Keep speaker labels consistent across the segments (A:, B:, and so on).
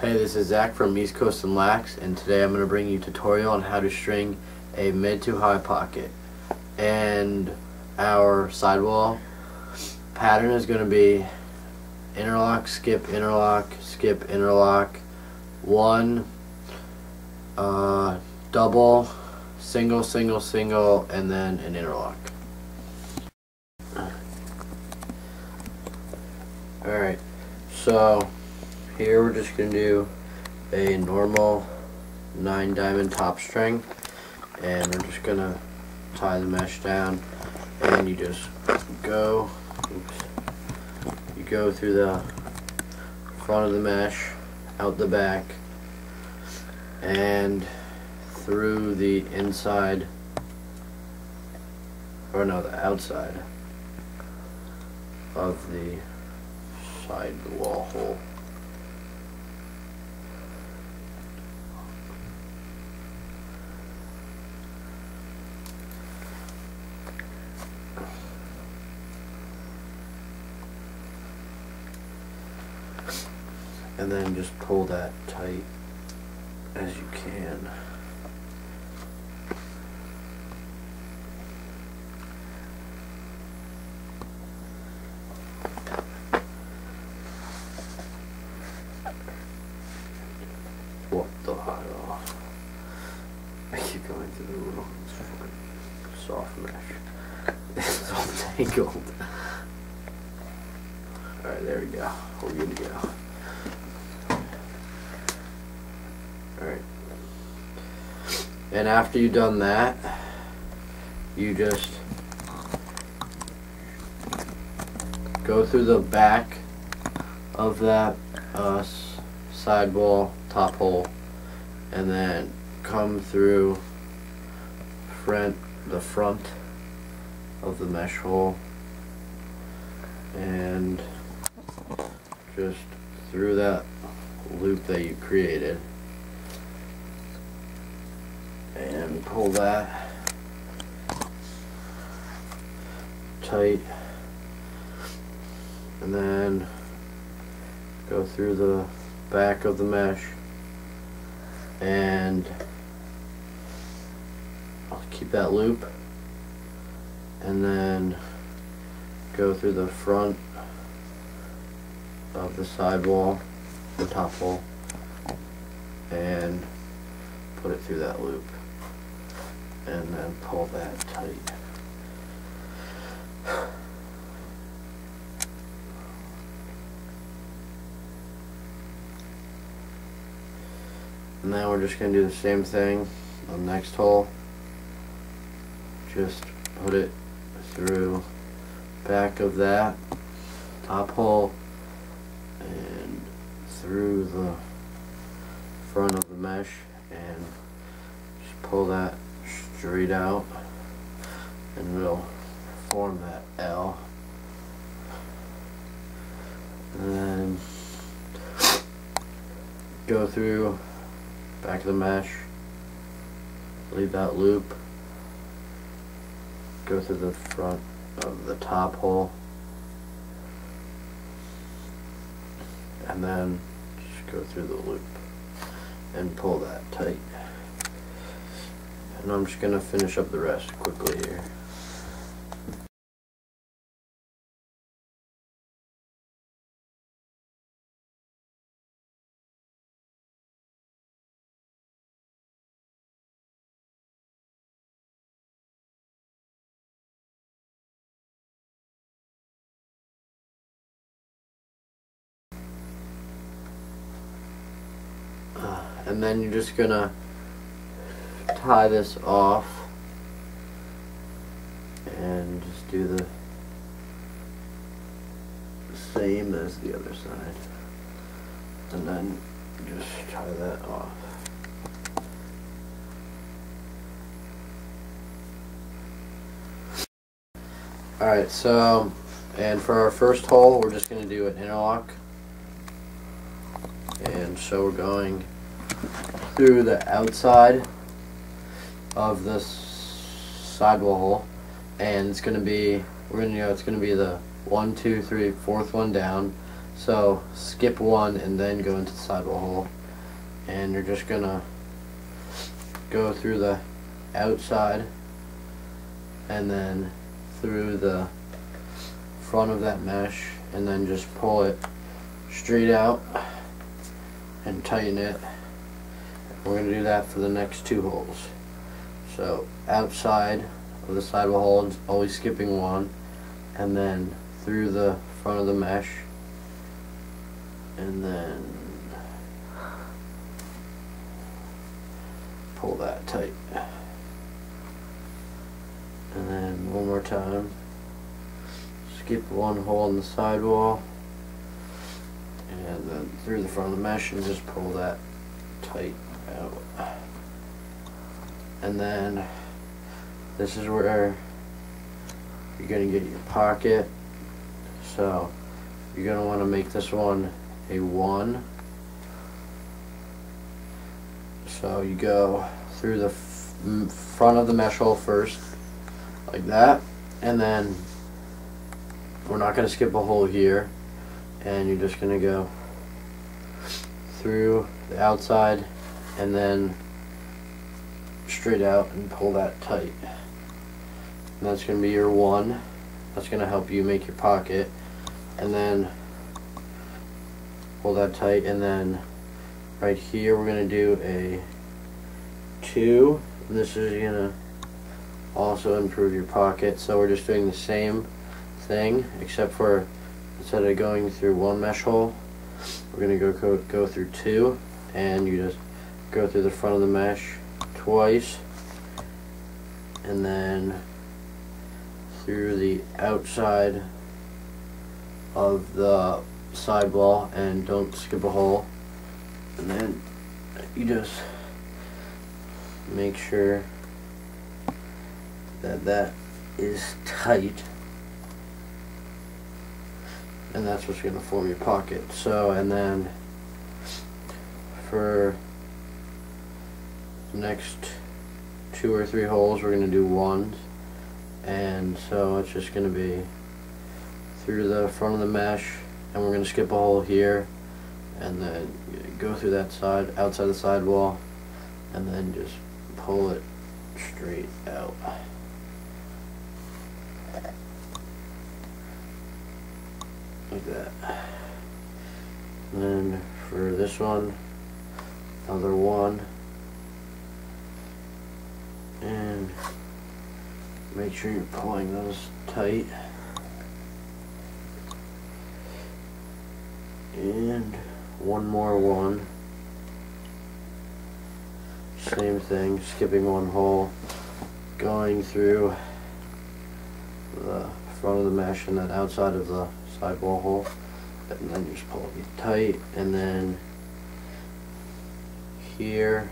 A: Hey, this is Zach from East Coast and Lax, and today I'm going to bring you a tutorial on how to string a mid to high pocket. And our sidewall pattern is going to be interlock, skip, interlock, one, double, single, and then an interlock. Alright, so here we're just going to do a normal 9 diamond top string, and we're just going to tie the mesh down, and you just go through the front of the mesh, out the back, and through the inside, or no, the outside of the side wall hole. And then just pull that tight as you can. What the hell? I keep going through the little soft mesh. This is all tangled. Alright, there we go. We're good to go. Alright. And after you've done that, you just go through the back of that sidewall top hole, and then come through the front of the mesh hole, and just through that loop that you created, and pull that tight, and then go through the back of the mesh, and I'll keep that loop, and then go through the front of the sidewall, the top hole, and put it through that loop, and then pull that tight. And now we're just going to do the same thing on the next hole. Just put it through back of that top hole and through the front of the mesh, and just pull that straight out, and we'll form that L. And then go through back of the mesh, leave that loop, go through the front of the top hole, and then just go through the loop and pull that tight. And I'm just going to finish up the rest quickly here. And then you're just gonna tie this off and just do the same as the other side, and then just tie that off. Alright, so, and for our first hole, we're just going to do an interlock. And so we're going through the outside of this sidewall hole, and it's going to be, it's going to be the 1, 2, 3, fourth one down, So skip one and then go into the sidewall hole, and you're just gonna go through the outside and then through the front of that mesh, and then just pull it straight out and tighten it. We're going to do that for the next two holes. So outside of the sidewall hole, always skipping one, and then through the front of the mesh, and then pull that tight. And then one more time, skip one hole in the sidewall, and then through the front of the mesh, and just pull that tight out. And then this is where you're going to get your pocket. So you're going to want to make this one a 1. So you go through the front of the mesh hole first, like that, and then we're not going to skip a hole here, and you're just going to go through the outside and then straight out and pull that tight. And that's going to be your 1. That's going to help you make your pocket. And then pull that tight, and then right here we're going to do a 2. This is going to also improve your pocket. So we're just doing the same thing, except for instead of going through one mesh hole, we're going to go through 2, and you just go through the front of the mesh twice, and then through the outside of the sidewall, and don't skip a hole. And then you just make sure that that is tight, and that's what's going to form your pocket. So, and then for the next 2 or 3 holes, we're going to do 1s, and so it's just going to be through the front of the mesh, and we're going to skip a hole here, and then go through that side, outside the sidewall, and then just pull it straight out. Like that. And then for this one, another 1, and make sure you're pulling those tight. And one more 1. Same thing, skipping one hole, going through the front of the mesh and then outside of the sidewall hole, and then just pull it tight. And then here,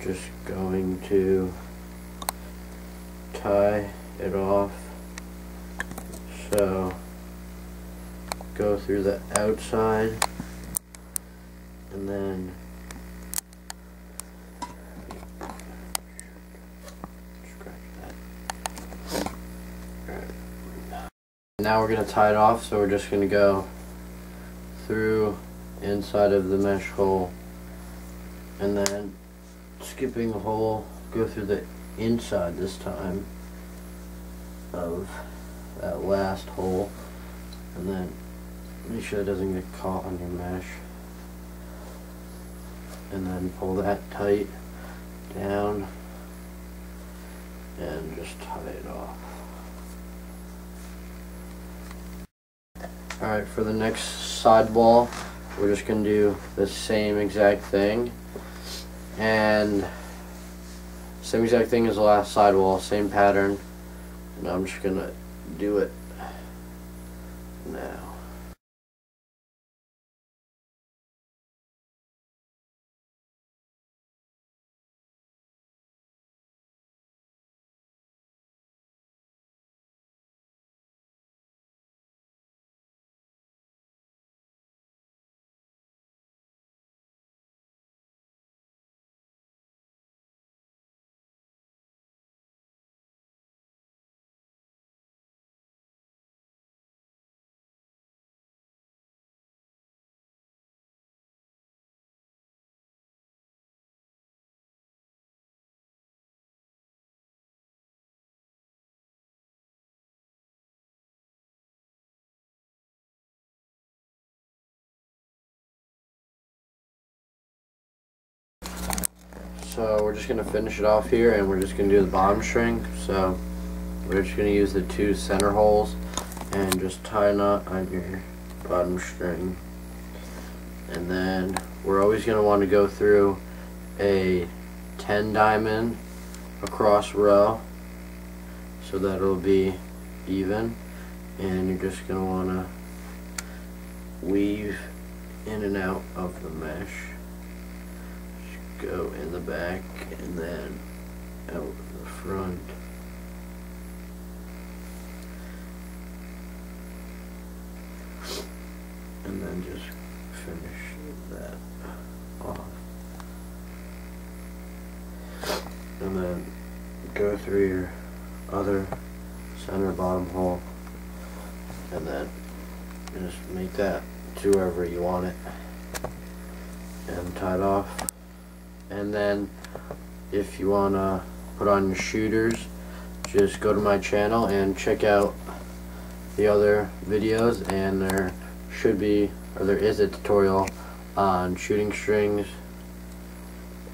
A: just going to tie it off. So go through the outside, and then scratch that. Alright. Now we're going to tie it off, so we're just going to go through inside of the mesh hole, and then skipping a hole, go through the inside this time of that last hole, and then make sure it doesn't get caught on your mesh, and then pull that tight down and just tie it off. Alright, for the next sidewall, we're just going to do the same exact thing, and same exact thing as the last sidewall, same pattern, and I'm just going to do it now. So we're just going to finish it off here, and we're just going to do the bottom string. So we're just going to use the 2 center holes and just tie a knot on your bottom string. And then we're always going to want to go through a 10 diamond across row so that it'll be even, and you're just going to want to weave in and out of the mesh. Just go in the back and then out the front. And then just finish that off. And then go through your other center bottom hole, and then just make that to wherever you want it and tie it off. And then if you want to put on your shooters, just go to my channel and check out the other videos, and there should be, or there is, a tutorial on shooting strings,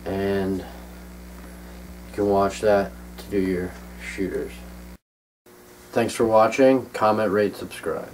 A: and you can watch that to do your shooters. Thanks for watching. Comment, rate, subscribe.